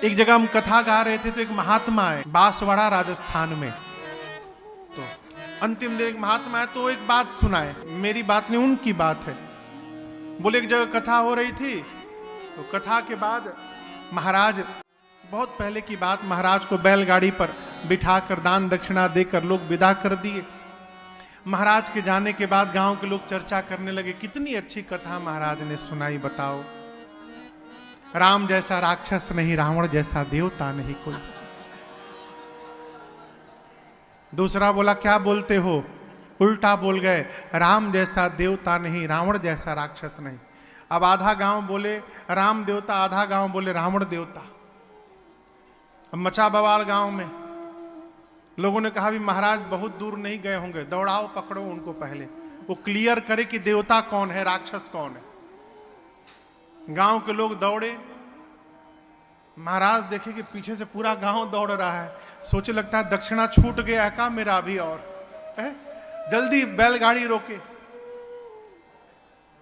एक जगह हम कथा गा रहे थे तो एक महात्मा है बांसवाड़ा राजस्थान में। तो अंतिम दिन एक महात्मा है तो एक बात सुनाए, मेरी बात नहीं उनकी बात है। बोले एक जगह कथा हो रही थी तो कथा के बाद महाराज, बहुत पहले की बात, महाराज को बैलगाड़ी पर बिठाकर दान दक्षिणा देकर लोग विदा कर दिए। महाराज के जाने के बाद गांव के लोग चर्चा करने लगे, कितनी अच्छी कथा महाराज ने सुनाई, बताओ। राम जैसा राक्षस नहीं, रावण जैसा देवता नहीं कोई। दूसरा बोला, क्या बोलते हो, उल्टा बोल गए, राम जैसा देवता नहीं, रावण जैसा राक्षस नहीं। अब आधा गांव बोले राम देवता, आधा गांव बोले रावण देवता। अब मचा बवाल गांव में। लोगों ने कहा भी महाराज बहुत दूर नहीं गए होंगे, दौड़ाओ पकड़ो उनको, पहले वो क्लियर करे कि देवता कौन है, राक्षस कौन है। गांव के लोग दौड़े। महाराज देखे कि पीछे से पूरा गांव दौड़ रहा है, सोचे लगता है दक्षिणा छूट गया है का मेरा अभी, और जल्दी बैलगाड़ी रोके।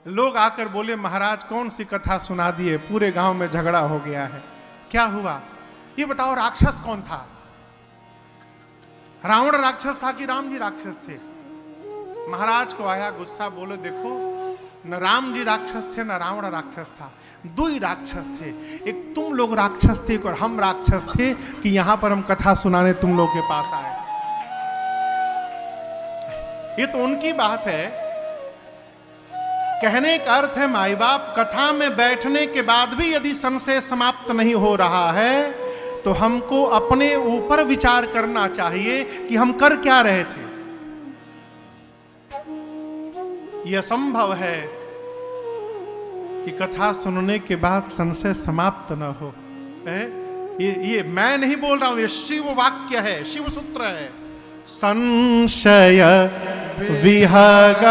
लोग आकर बोले महाराज कौन सी कथा सुना दिए, पूरे गांव में झगड़ा हो गया है, क्या हुआ ये बताओ, राक्षस कौन था, रावण राक्षस था कि राम जी राक्षस थे। महाराज को आया गुस्सा, बोलो देखो न राम जी राक्षस थे न रावण राक्षस था, दो ही राक्षस थे, एक तुम लोग राक्षस थे और हम राक्षस थे कि यहां पर हम कथा सुनाने तुम लोग के पास आए। ये तो उनकी बात है। कहने का अर्थ है माई बाप, कथा में बैठने के बाद भी यदि संशय समाप्त नहीं हो रहा है तो हमको अपने ऊपर विचार करना चाहिए कि हम कर क्या रहे थे। यह संभव है कि कथा सुनने के बाद संशय समाप्त न हो। ये मैं नहीं बोल रहा हूं, ये शिव वाक्य है, शिव सूत्र है। संशय विहग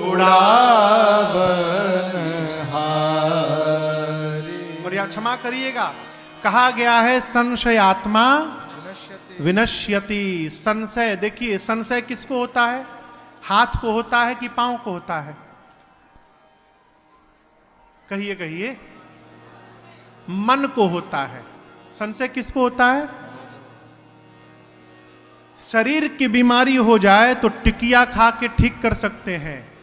उड़ावन हारी। और या क्षमा करिएगा, कहा गया है संशय आत्मा विनश्यति। संशय, देखिए संशय किसको होता है, हाथ को होता है कि पांव को होता है, कहिए कहिए, मन को होता है। संशय किसको होता है, शरीर की बीमारी हो जाए तो टिकिया खा के ठीक कर सकते हैं,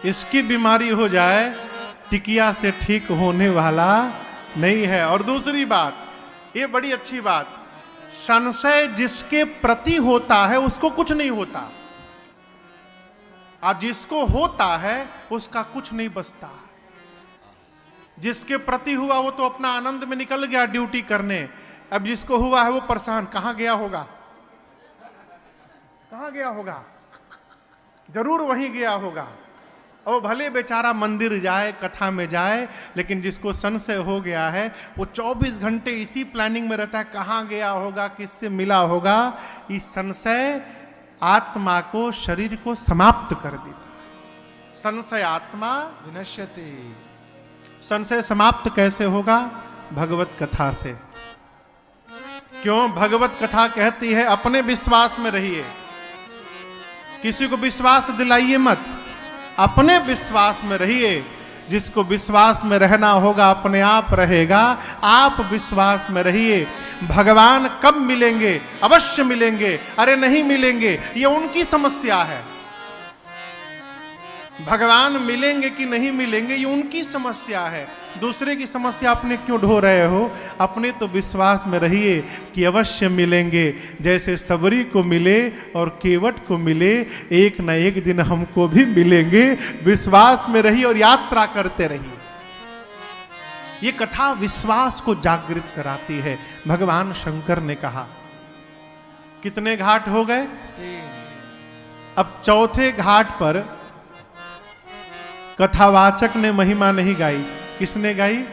इसकी बीमारी हो जाए टिकिया से ठीक होने वाला नहीं है। और दूसरी बात, ये बड़ी अच्छी बात, संशय जिसके प्रति होता है उसको कुछ नहीं होता, और जिसको होता है उसका कुछ नहीं बचता। जिसके प्रति हुआ वो तो अपना आनंद में निकल गया ड्यूटी करने, अब जिसको हुआ है वो परेशान, कहां गया होगा, कहां गया होगा, जरूर वहीं गया होगा। और भले बेचारा मंदिर जाए, कथा में जाए, लेकिन जिसको संशय हो गया है वो 24 घंटे इसी प्लानिंग में रहता है, कहां गया होगा, किससे मिला होगा। इस संशय आत्मा को, शरीर को समाप्त कर देता है। संशय आत्मा विनश्यति। संशय समाप्त कैसे होगा, भगवत कथा से। क्यों, भगवत कथा कहती है अपने विश्वास में रहिए, किसी को विश्वास दिलाइए मत, अपने विश्वास में रहिए। जिसको विश्वास में रहना होगा अपने आप रहेगा, आप विश्वास में रहिए। भगवान कब मिलेंगे, अवश्य मिलेंगे, अरे नहीं मिलेंगे ये उनकी समस्या है। भगवान मिलेंगे कि नहीं मिलेंगे ये उनकी समस्या है, दूसरे की समस्या अपने क्यों ढो रहे हो। अपने तो विश्वास में रहिए कि अवश्य मिलेंगे। जैसे सबरी को मिले और केवट को मिले, एक न एक दिन हमको भी मिलेंगे। विश्वास में रहिए और यात्रा करते रहिए। ये कथा विश्वास को जागृत कराती है। भगवान शंकर ने कहा, कितने घाट हो गए, 3। अब चौथे घाट पर कथावाचक ने महिमा नहीं गाई, किसने गाई,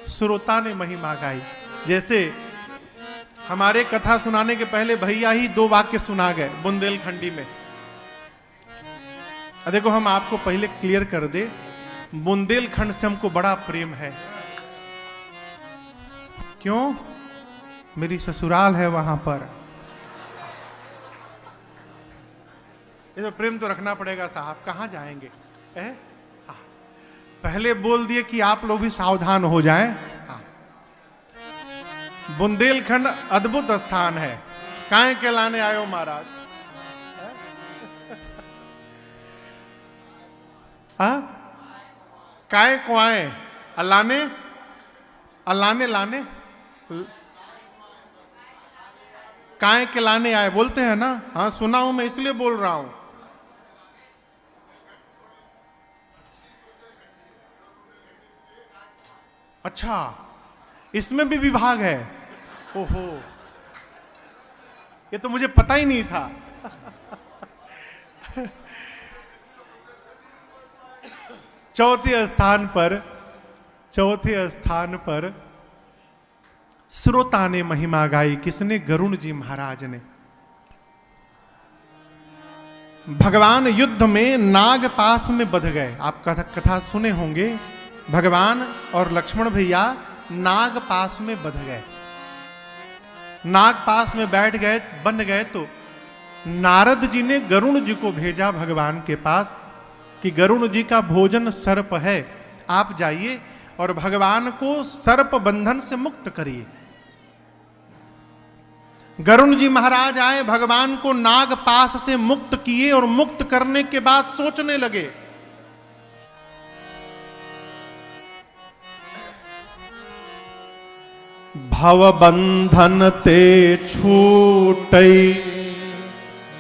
श्रोता ने महिमा गाई। जैसे हमारे कथा सुनाने के पहले भैया ही 2 वाक्य सुना गए बुंदेलखंडी में। देखो हम आपको पहले क्लियर कर दे, बुंदेलखंड से हमको बड़ा प्रेम है। क्यों, मेरी ससुराल है वहां पर। ये तो प्रेम तो रखना पड़ेगा साहब, कहां जाएंगे। पहले बोल दिए कि आप लोग भी सावधान हो जाएं। हाँ। बुंदेलखंड अद्भुत स्थान है। काहे के लाने आयो महाराज? हाँ, काहे को आए? अल्लाने अल्लाने लाने काहे के लाने आए बोलते हैं ना। हाँ सुना हूं मैं, इसलिए बोल रहा हूं। अच्छा, इसमें भी विभाग है? ओहो, ये तो मुझे पता ही नहीं था। चौथे स्थान पर श्रोता ने महिमा गाई। किसने? गरुण जी महाराज ने। भगवान युद्ध में नाग पास में बंध गए। आप कथा सुने होंगे। भगवान और लक्ष्मण भैया नाग पास में बंध गए। नाग पास में बैठ गए, बन गए। तो नारद जी ने गरुण जी को भेजा भगवान के पास कि गरुण जी का भोजन सर्प है, आप जाइए और भगवान को सर्प बंधन से मुक्त करिए। गरुण जी महाराज आए, भगवान को नाग पास से मुक्त किए और मुक्त करने के बाद सोचने लगे, भव बंधन ते छूटई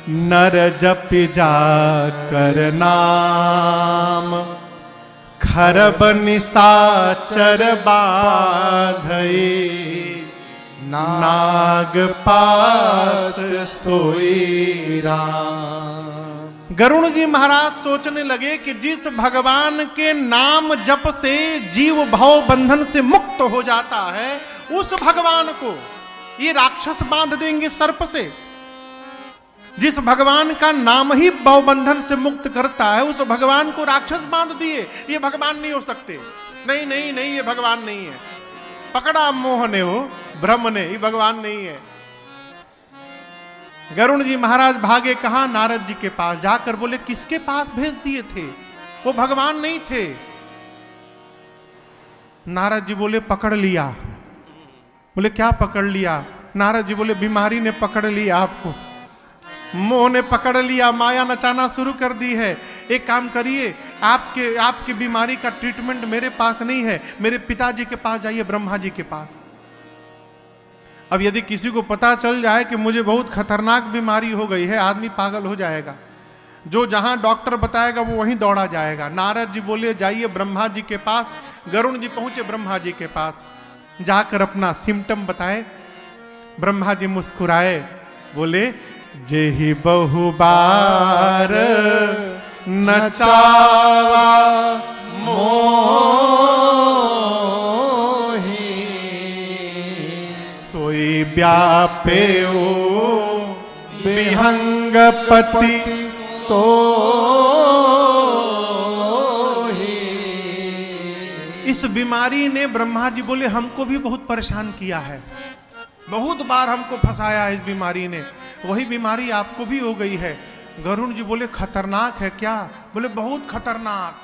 नर जप जा कर नाम, खरब निशाचर बाधई नाग पास सोई राम। गरुण जी महाराज सोचने लगे कि जिस भगवान के नाम जप से जीव भाव बंधन से मुक्त हो जाता है, उस भगवान को ये राक्षस बांध देंगे सर्प से। जिस भगवान का नाम ही भाव बंधन से मुक्त करता है, उस भगवान को राक्षस बांध दिए। ये भगवान नहीं हो सकते। नहीं नहीं नहीं, ये भगवान नहीं है। पकड़ा मोह ने, वो ब्रह्म ने, ये भगवान नहीं है। गरुण जी महाराज भागे कहां? नारद जी के पास। जाकर बोले, किसके पास भेज दिए थे? वो भगवान नहीं थे। नारद जी बोले, पकड़ लिया। बोले, क्या पकड़ लिया? नारद जी बोले, बीमारी ने पकड़ लिया आपको, मोह ने पकड़ लिया, माया नचाना शुरू कर दी है। एक काम करिए, आपके बीमारी का ट्रीटमेंट मेरे पास नहीं है, मेरे पिताजी के पास जाइए, ब्रह्मा जी के पास। अब यदि किसी को पता चल जाए कि मुझे बहुत खतरनाक बीमारी हो गई है, आदमी पागल हो जाएगा। जो जहां डॉक्टर बताएगा वो वहीं दौड़ा जाएगा। नारद जी बोले, जाइए ब्रह्मा जी के पास। गरुण जी पहुंचे ब्रह्मा जी के पास, जाकर अपना सिम्टम बताए। ब्रह्मा जी मुस्कुराए, बोले, जेहि बहु बार नचावा मोहि, सोई व्यापे विहंगपति तो इस बीमारी ने, ब्रह्मा जी बोले, हमको भी बहुत परेशान किया है, बहुत बार हमको फंसाया इस बीमारी ने। वही बीमारी आपको भी हो गई है। गरुण जी बोले, खतरनाक है क्या? बोले, बहुत खतरनाक।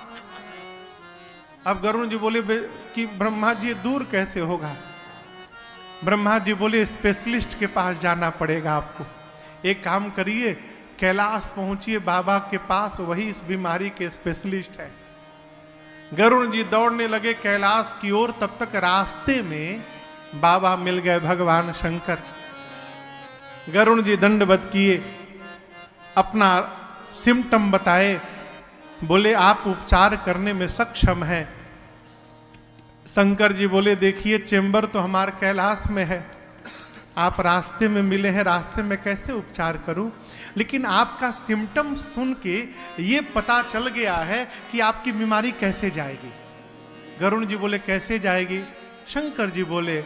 अब गरुण जी बोले कि ब्रह्मा जी दूर कैसे होगा? ब्रह्मा जी बोले, स्पेशलिस्ट के पास जाना पड़ेगा आपको। एक काम करिए, कैलाश पहुंचिए बाबा के पास, वही इस बीमारी के स्पेशलिस्ट है। गरुण जी दौड़ने लगे कैलाश की ओर। तब तक रास्ते में बाबा मिल गए, भगवान शंकर। गरुण जी दंडवत किए, अपना सिम्टम बताए, बोले, आप उपचार करने में सक्षम हैं। शंकर जी बोले, देखिए चेंबर तो हमारे कैलाश में है, आप रास्ते में मिले हैं, रास्ते में कैसे उपचार करूं? लेकिन आपका सिम्टम सुन के ये पता चल गया है कि आपकी बीमारी कैसे जाएगी। गरुण जी बोले, कैसे जाएगी? शंकर जी बोले,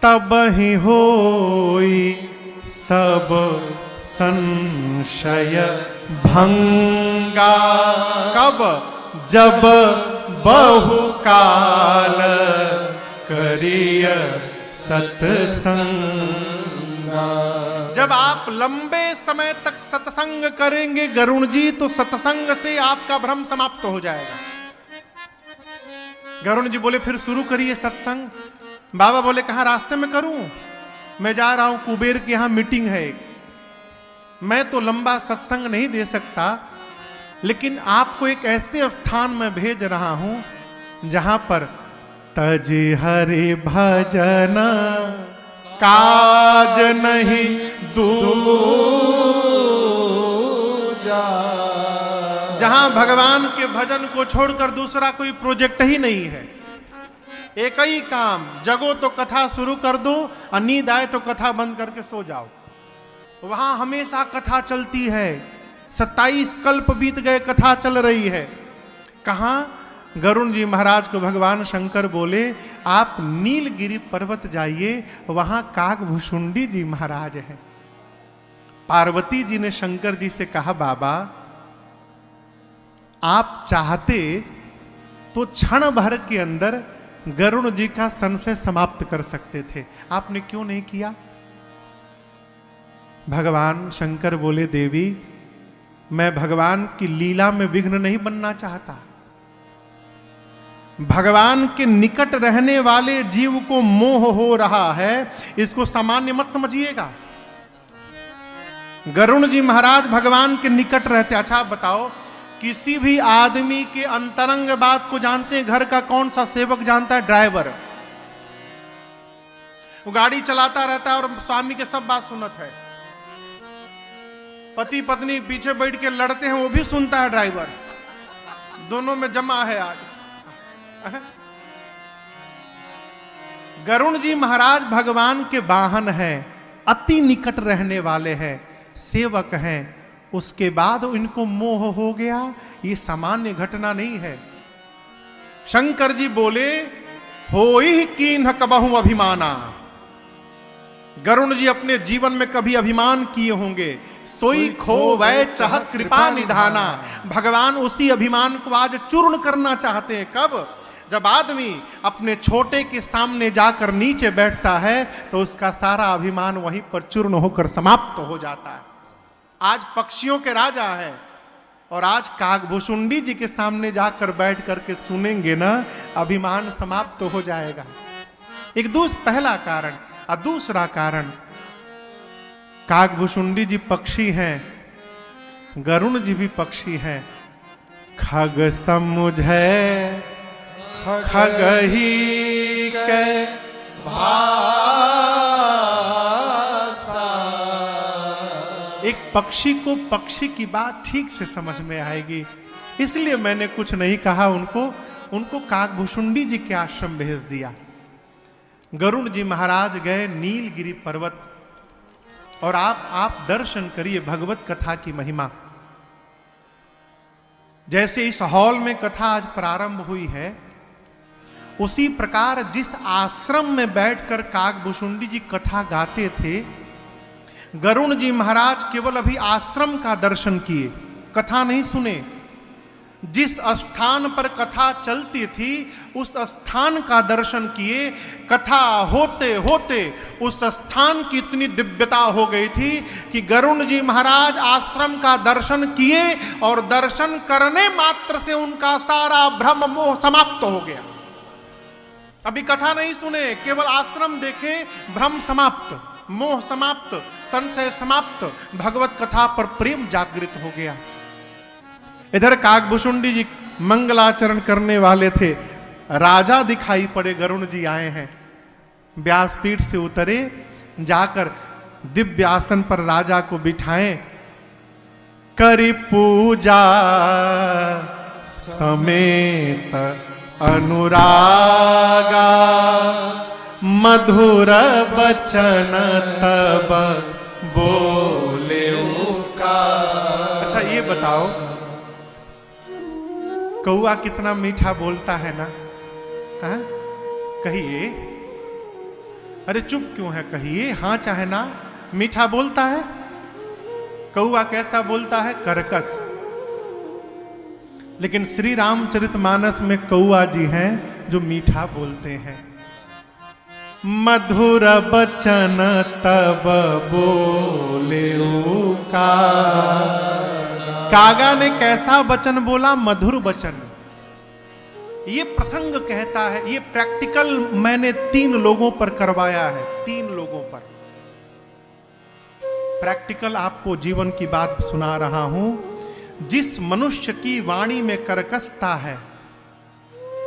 तब ही होई सब संशय भंगा, कब? जब बहुकाल करिय सत्संगा। जब आप लंबे समय तक सत्संग करेंगे गरुण जी, तो सत्संग से आपका भ्रम समाप्त हो जाएगा। गरुण जी बोले फिर शुरू करिए सत्संग। बाबा बोले कहाँ रास्ते में करूं, मैं जा रहा हूं कुबेर के यहां मीटिंग है एक, मैं तो लंबा सत्संग नहीं दे सकता, लेकिन आपको एक ऐसे स्थान में भेज रहा हूं जहां पर तज हरि भजन काज नहीं दूजा, जहां भगवान के भजन को छोड़कर दूसरा कोई प्रोजेक्ट ही नहीं है। एक ही काम, जगो तो कथा शुरू कर दो और नींद आए तो कथा बंद करके सो जाओ। वहां हमेशा कथा चलती है, 27 कल्प बीत गए कथा चल रही है। कहां? गरुण जी महाराज को भगवान शंकर बोले आप नीलगिरी पर्वत जाइए, वहां काकभुशुंडी जी महाराज हैं। पार्वती जी ने शंकर जी से कहा बाबा आप चाहते तो क्षण भर के अंदर गरुण जी का संशय समाप्त कर सकते थे, आपने क्यों नहीं किया? भगवान शंकर बोले देवी मैं भगवान की लीला में विघ्न नहीं बनना चाहता। भगवान के निकट रहने वाले जीव को मोह हो रहा है, इसको सामान्य मत समझिएगा। गरुण जी महाराज भगवान के निकट रहते। अच्छा आप बताओ, किसी भी आदमी के अंतरंग बात को जानते हैं? घर का कौन सा सेवक जानता है? ड्राइवर। वो गाड़ी चलाता रहता है और स्वामी के सब बात सुनत है। पति पत्नी पीछे बैठ के लड़ते हैं, वो भी सुनता है ड्राइवर। दोनों में जमा है आज। गरुण जी महाराज भगवान के वाहन हैं, अति निकट रहने वाले हैं, सेवक हैं, उसके बाद इनको मोह हो गया, ये सामान्य घटना नहीं है। शंकर जी बोले होई कीन्ह कबहु अभिमाना। गरुण जी अपने जीवन में कभी अभिमान किए होंगे। सोई खो वै चाह कृपा निधाना। भगवान उसी अभिमान को आज चूर्ण करना चाहते हैं। कब? जब आदमी अपने छोटे के सामने जाकर नीचे बैठता है तो उसका सारा अभिमान वहीं पर चूर्ण होकर समाप्त हो जाता है। आज पक्षियों के राजा है और आज काकभुशुंडी जी के सामने जाकर बैठ करके सुनेंगे ना, अभिमान समाप्त हो जाएगा। एक पहला कारण। और दूसरा कारण, काकभुशुंडी जी पक्षी हैं, गरुण जी भी पक्षी हैं। खग समुझै खगही के भाषा। एक पक्षी को पक्षी की बात ठीक से समझ में आएगी, इसलिए मैंने कुछ नहीं कहा। उनको काकभुशुंडी जी के आश्रम भेज दिया। गरुण जी महाराज गए नीलगिरी पर्वत, और आप दर्शन करिए भगवत कथा की महिमा। जैसे इस हॉल में कथा आज प्रारंभ हुई है, उसी प्रकार जिस आश्रम में बैठकर काकभुशुंडी जी कथा गाते थे, गरुण जी महाराज केवल अभी आश्रम का दर्शन किए, कथा नहीं सुने। जिस स्थान पर कथा चलती थी उस स्थान का दर्शन किए। कथा होते होते उस स्थान की इतनी दिव्यता हो गई थी कि गरुण जी महाराज आश्रम का दर्शन किए और दर्शन करने मात्र से उनका सारा भ्रम मोह समाप्त हो गया। अभी कथा नहीं सुने, केवल आश्रम देखे, भ्रम समाप्त, मोह समाप्त, संशय समाप्त, भगवत कथा पर प्रेम जागृत हो गया। इधर काकभुशुंडी जी मंगलाचरण करने वाले थे, राजा दिखाई पड़े। गरुण जी आए हैं, व्यासपीठ से उतरे, जाकर दिव्य आसन पर राजा को बिठाएं। करी पूजा समेत अनुरागा, मधुर बचन तब बोले का। अच्छा ये बताओ, कौआ कितना मीठा बोलता है ना? हाँ? कहिए। अरे चुप क्यों है? कहिए हाँ चाहे ना। मीठा बोलता है। कौआ कैसा बोलता है? कर्कश। लेकिन श्री रामचरितमानस में कौआ जी हैं जो मीठा बोलते हैं। मधुर बचन तब बोले का। कागा ने कैसा वचन बोला? मधुर वचन। ये प्रसंग कहता है, ये प्रैक्टिकल मैंने 3 लोगों पर करवाया है, 3 लोगों पर प्रैक्टिकल आपको जीवन की बात सुना रहा हूं। जिस मनुष्य की वाणी में कर्कशता है,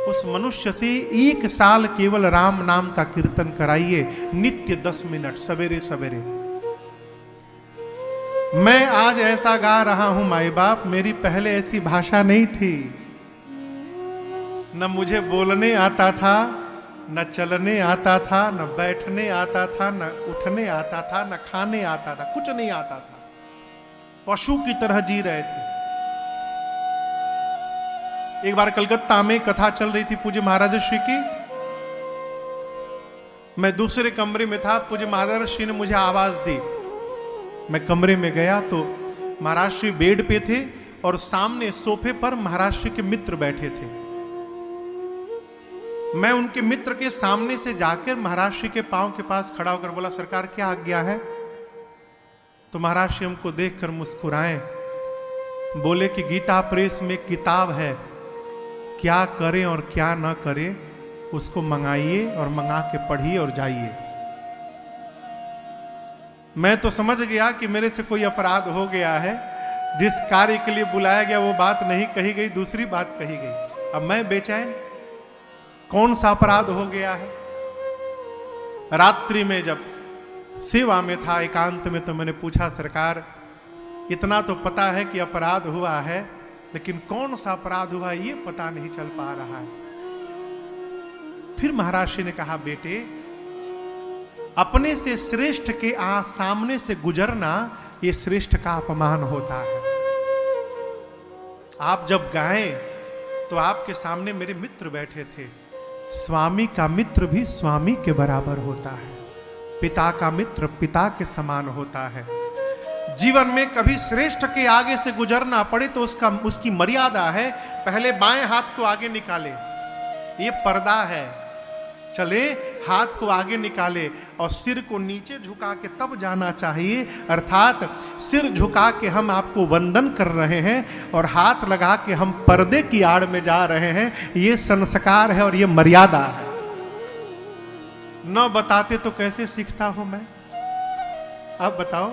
उस मनुष्य से 1 साल केवल राम नाम का कीर्तन कराइए, नित्य 10 मिनट सवेरे सवेरे। मैं आज ऐसा गा रहा हूं माई बाप, मेरी पहले ऐसी भाषा नहीं थी, न मुझे बोलने आता था, न चलने आता था, न बैठने आता था, न उठने आता था, न खाने आता था, कुछ नहीं आता था। पशु की तरह जी रहे थे। एक बार कलकत्ता में कथा चल रही थी पूज्य महाराज श्री की। मैं दूसरे कमरे में था, पूज्य महाराज श्री ने मुझे आवाज दी। मैं कमरे में गया तो महाराज श्री बेड पे थे और सामने सोफे पर महाराज श्री के मित्र बैठे थे। मैं उनके मित्र के सामने से जाकर महाराज श्री के पांव के पास खड़ा होकर बोला, सरकार क्या आज्ञा है? तो महाराज श्री हमको देखकर मुस्कुराए, बोले कि गीता प्रेस में किताब है, क्या करें और क्या ना करें उसको मंगाइए और मंगा के पढ़िए और जाइए। मैं तो समझ गया कि मेरे से कोई अपराध हो गया है, जिस कार्य के लिए बुलाया गया वो बात नहीं कही गई, दूसरी बात कही गई। अब मैं बेचैन, कौन सा अपराध हो गया है? रात्रि में जब सेवा में था एकांत में, तो मैंने पूछा, सरकार इतना तो पता है कि अपराध हुआ है, लेकिन कौन सा अपराध हुआ ये पता नहीं चल पा रहा है। फिर महाराज श्री ने कहा, बेटे अपने से श्रेष्ठ के सामने से गुजरना ये श्रेष्ठ का अपमान होता है। आप जब गाएं तो आपके सामने मेरे मित्र बैठे थे। स्वामी का मित्र भी स्वामी के बराबर होता है, पिता का मित्र पिता के समान होता है। जीवन में कभी श्रेष्ठ के आगे से गुजरना पड़े तो उसकी मर्यादा है। पहले बाएं हाथ को आगे निकाले, ये पर्दा है, चले हाथ को आगे निकाले और सिर को नीचे झुका के तब जाना चाहिए। अर्थात सिर झुका के हम आपको वंदन कर रहे हैं और हाथ लगा के हम पर्दे की आड़ में जा रहे हैं, ये संस्कार है और ये मर्यादा है। न बताते तो कैसे सीखता हूं मैं? आप बताओ।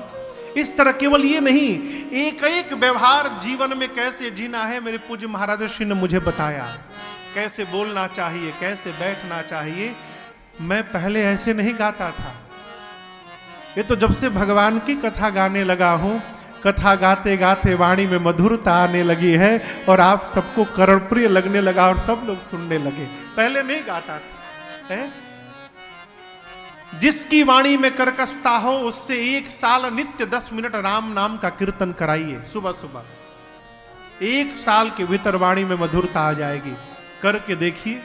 इस तरह केवल ये नहीं, एक एक व्यवहार जीवन में कैसे जीना है, मेरे पूज्य महाराज श्री ने मुझे बताया। कैसे बोलना चाहिए, कैसे बैठना चाहिए। मैं पहले ऐसे नहीं गाता था। ये तो जब से भगवान की कथा गाने लगा हूं, कथा गाते गाते वाणी में मधुरता आने लगी है और आप सबको कर्णप्रिय लगने लगा और सब लोग सुनने लगे। पहले नहीं गाता था है? जिसकी वाणी में कर्कशता हो उससे 1 साल नित्य 10 मिनट राम नाम का कीर्तन कराइए सुबह सुबह। 1 साल के भीतर वाणी में मधुरता आ जाएगी। करके देखिए।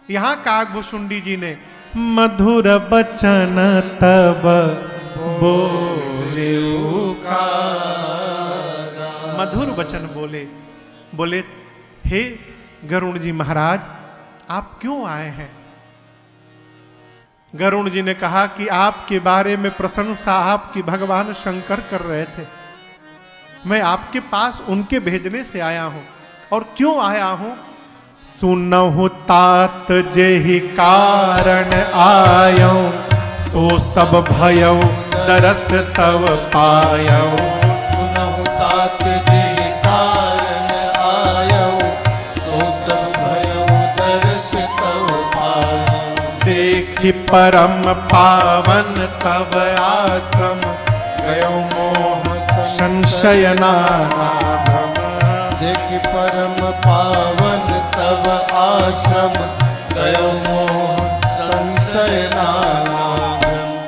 यहां काकभूषुंडी जी ने मधुर बचन तब बोले, मधुर वचन बोले। बोले, हे गरुण जी महाराज आप क्यों आए हैं? गरुण जी ने कहा कि आपके बारे में प्रशंसा आपकी भगवान शंकर कर रहे थे, मैं आपके पास उनके भेजने से आया हूं। और क्यों आया हूं? सुनहु तात जेहि कारण आयो, सो सब भयो दरस तव पायो। सुनहु तात जेहि कारण आयो, सो सब भयो दरस तव पायो। देखि परम पावन तव आश्रम, गयो मोह संशय नाना। देखि परम पावन तव आश्रम, गयो मोह संशय नाना।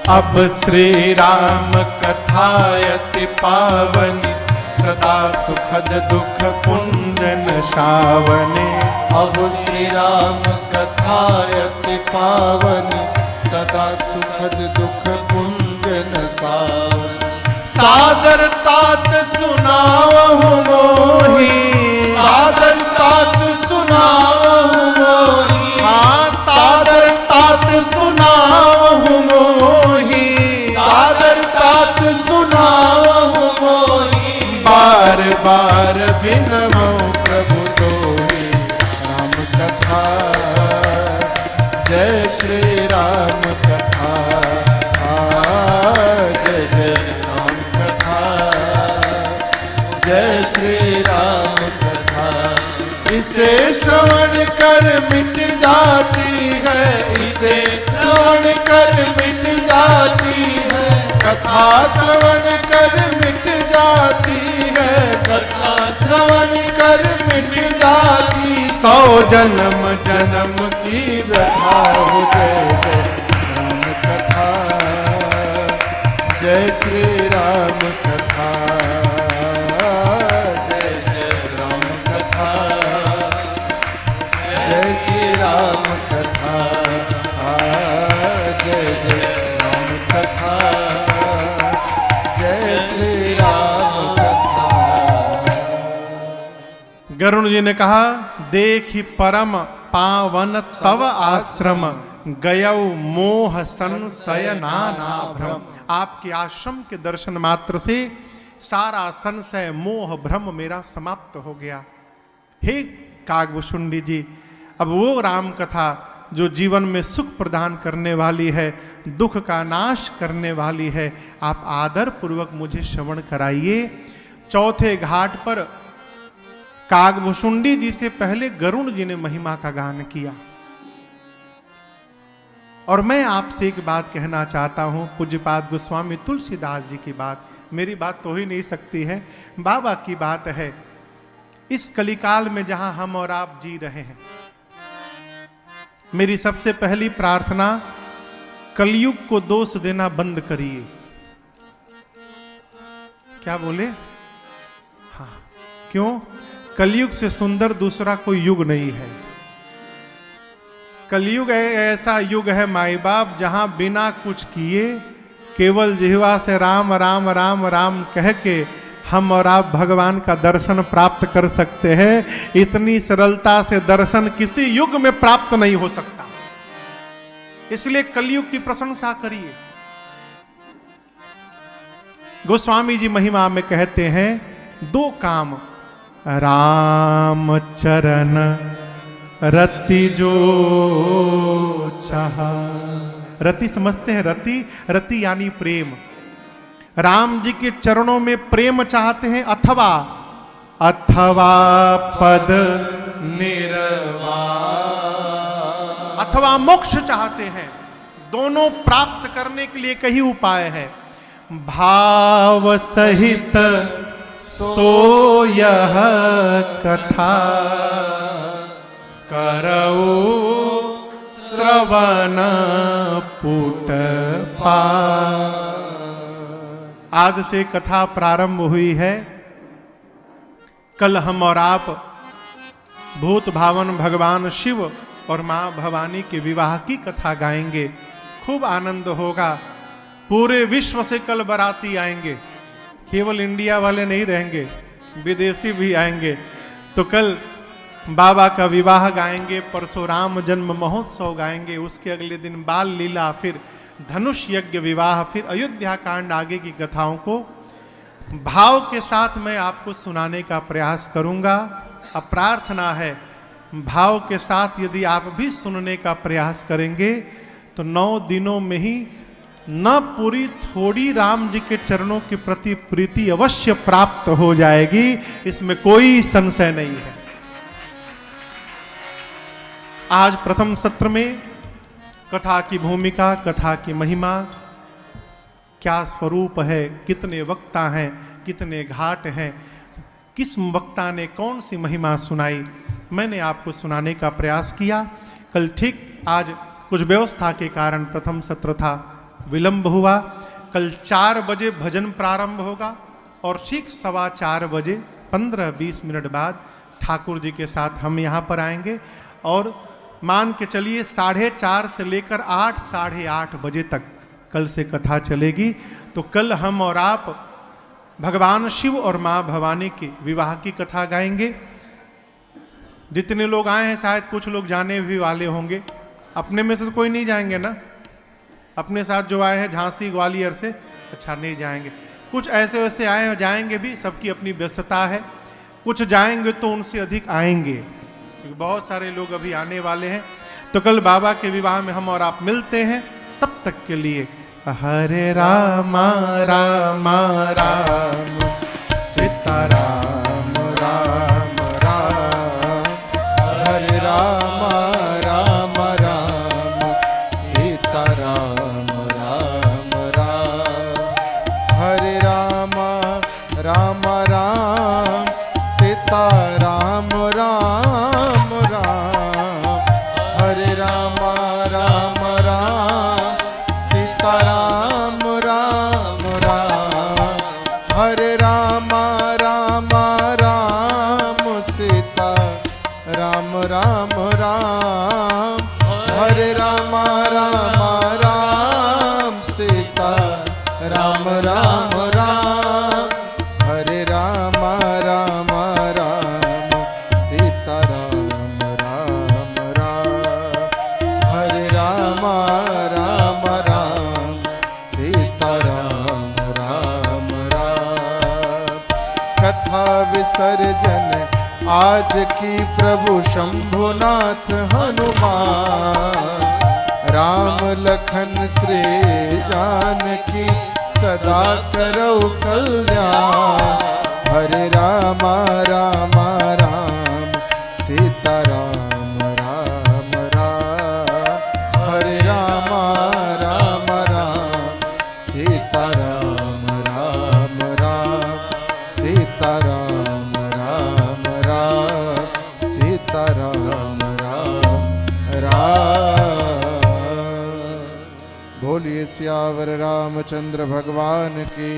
अब श्री राम कथायति पावनी, सदा सुखद दुख पुंजन सावने। अब श्री राम कथायति पावनी, सदा सुखद दुख पुंजन सावने। सादर तात सुनावहु मोहि, सादर तात सुनावहु मोहि। हाँ सादर तात सुनावहु मोहि। सादर तात सुनावहु मोहि। बार बार बिनमौ प्रभु तोहि, जय श्री राम कथा, जय जय राम कथा, जय श्री राम कथा। इसे श्रवण कर मिट जाती है, इसे श्रवण कर मिट जाती है, कथा श्रवण कर मिट जाती है, कथा श्रवण कर मिट जाती। 100 जन्म जन्म की व्यथा हो, जय जय राम कथा, जय श्री राम कथा, जय जय राम कथा, जय श्री राम कथा, जय जय राम कथा, जय श्री राम कथा। गरुण जी ने कहा, देखि परम पावन तव आश्रम, गयौ मोह संशय नाना भ्रम। आपके आश्रम के दर्शन मात्र से सारा संशय मोह भ्रम मेरा समाप्त हो गया। हे कागभूषुंडी जी, अब वो राम कथा जो जीवन में सुख प्रदान करने वाली है, दुख का नाश करने वाली है, आप आदर पूर्वक मुझे श्रवण कराइए। चौथे घाट पर कागभूषुंडी जी से पहले गरुण जी ने महिमा का गान किया। और मैं आपसे एक बात कहना चाहता हूं, पूज्यपाद गोस्वामी तुलसीदास जी की बात, मेरी बात तो ही नहीं सकती है, बाबा की बात है। इस कलिकाल में जहां हम और आप जी रहे हैं, मेरी सबसे पहली प्रार्थना, कलयुग को दोष देना बंद करिए। क्या बोले? हाँ, क्यों? कलयुग से सुंदर दूसरा कोई युग नहीं है। कलयुग ऐसा युग है माई बाप, जहां बिना कुछ किए केवल जिह्वा से राम राम राम राम कह के हम और आप भगवान का दर्शन प्राप्त कर सकते हैं। इतनी सरलता से दर्शन किसी युग में प्राप्त नहीं हो सकता। इसलिए कलयुग की प्रशंसा करिए। गोस्वामी जी महिमा में कहते हैं, 2 काम राम चरण रति जो चाहा। रति समझते हैं? रति यानी प्रेम। राम जी के चरणों में प्रेम चाहते हैं, अथवा पद निर्वाण, अथवा मोक्ष चाहते हैं। दोनों प्राप्त करने के लिए कई उपाय है। भाव सहित सो यह कथा, करऊ श्रवण पुट पा। आज से कथा प्रारंभ हुई है। कल हम और आप भूत भावन भगवान शिव और मां भवानी के विवाह की कथा गाएंगे। खूब आनंद होगा। पूरे विश्व से कल बाराती आएंगे, केवल इंडिया वाले नहीं रहेंगे, विदेशी भी आएंगे। तो कल बाबा का विवाह गाएंगे, परशुराम जन्म महोत्सव गाएंगे, उसके अगले दिन बाल लीला, फिर धनुष यज्ञ विवाह, फिर अयोध्या कांड, आगे की कथाओं को भाव के साथ मैं आपको सुनाने का प्रयास करूंगा। अब प्रार्थना है, भाव के साथ यदि आप भी सुनने का प्रयास करेंगे तो 9 दिनों में ही न पूरी थोड़ी राम जी के चरणों के प्रति प्रीति अवश्य प्राप्त हो जाएगी, इसमें कोई संशय नहीं है। आज प्रथम सत्र में कथा की भूमिका, कथा की महिमा, क्या स्वरूप है, कितने वक्ता हैं, कितने घाट हैं, किस वक्ता ने कौन सी महिमा सुनाई, मैंने आपको सुनाने का प्रयास किया। कल ठीक आज कुछ व्यवस्था के कारण प्रथम सत्र था, विलंब हुआ। कल 4 बजे भजन प्रारंभ होगा और ठीक 4:15 बजे 15-20 मिनट बाद ठाकुर जी के साथ हम यहाँ पर आएंगे और मान के चलिए 4:30 से लेकर 8, 8:30 बजे तक कल से कथा चलेगी। तो कल हम और आप भगवान शिव और माँ भवानी की विवाह की कथा गाएंगे। जितने लोग आए हैं शायद कुछ लोग जाने भी वाले होंगे, अपने में से तो कोई नहीं जाएंगे ना? अपने साथ जो आए हैं झांसी ग्वालियर से, अच्छा नहीं जाएंगे। कुछ ऐसे वैसे आए हैं, जाएंगे भी, सबकी अपनी व्यस्तता है। कुछ जाएंगे तो उनसे अधिक आएंगे, क्योंकि बहुत सारे लोग अभी आने वाले हैं। तो कल बाबा के विवाह में हम और आप मिलते हैं, तब तक के लिए हरे रामा रामा राम सीताराम राम राम, हरे रामा राम राम सीताराम राम राम, हरे रामा राम राम सीताराम राम राम, हरे रामा राम राम सीताराम राम राम, हरे रामा राम राम सीता राम राम राम, हरे रामा राम राम सीता राम राम राम, हरे रामा राम राम सीता राम राम राम, हरे रामा राम राम सीता राम राम राम। कथा विसर्जन आज की प्रभु शंभुनाथ हनुमान, राम लखन श्री जानकी सदा करो कल्याण, हरे रामा राम राम सीता राम राम राम, हरे रामा राम राम सीता राम राम राम, सीता राम राम राम सीता राम राम राम। बोलिए सियावर रामचंद्र भगवान की,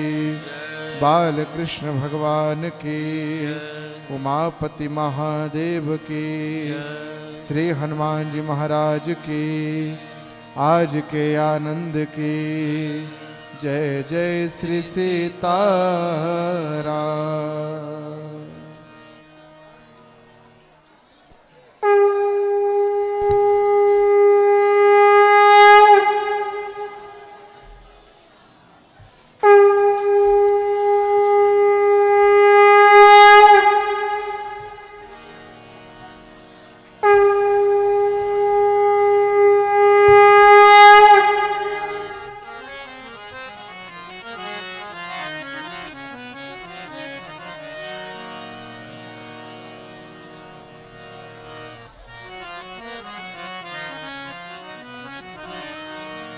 बाल कृष्ण भगवान की, उमापति महादेव की, श्री हनुमान जी महाराज की, आज के आनंद की। जय जय श्री सीताराम।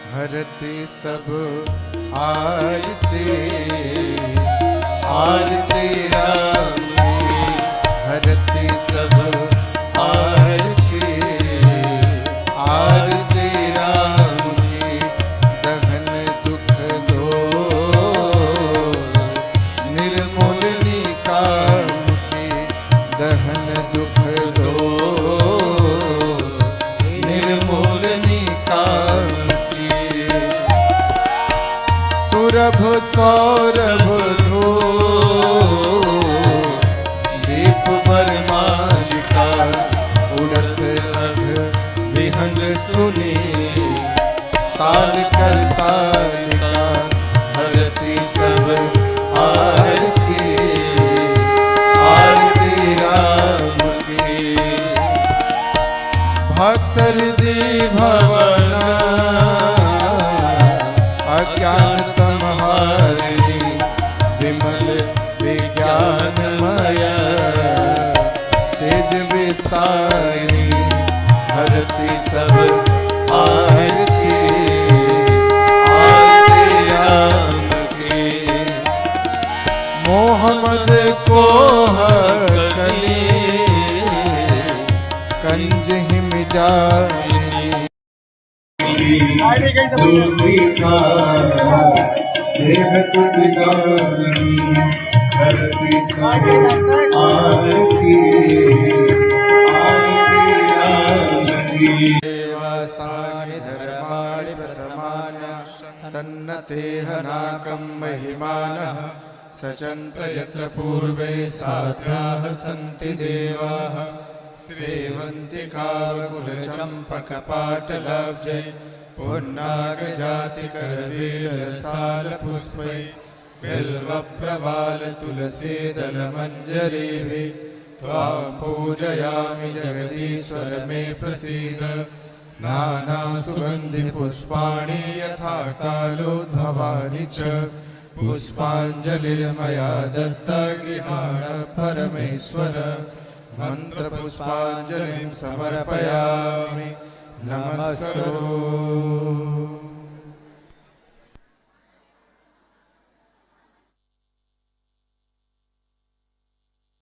हरते सब आरती आरती राम की, हरते सब आरती आरती राम की, दहन दुख दोष निर्मूलनी काम की, दहन दुख दोष निर्मूलनी काम की, सुरभ सौरभ धो दीप बरमालिका, उड़त अघ विहंग सुनी ताल कर तालिका, हरती सब आरती आरती राम की, भक्तर दी भवना अज्ञान तमहारिणी, विमल विज्ञानमय तेज विस्तारिणी, हरती सब आरती आरती राम की, मोहम्मद को कली कंज हिम जानी, देह तुदिगानी, हरती सब आरती आरती राम की। देवास्तानि धर्माणि प्रथमानि सन्नतेह नाकं महिमानः, सचन्त यत्र पूर्वे साध्याः सन्ति देवाः, सेवन्ति कावकुलचम्पकपाटलाब्जै, पुन्नागजातिकरवीररसालपुष्पै, बिल्वप्रवाल तुलसीदलमञ्जरीभिः, त्वां पूजयामि जगदीश्वर मे प्रसीद, नाना सुगंधि पुष्पाणि यथा कालोद्भवानि च पुष्पाञ्जलिर्मया दत्ता गृहाण परमेश्वर मंत्र पुष्पाञ्जलिं समर्पयामि नमस्करो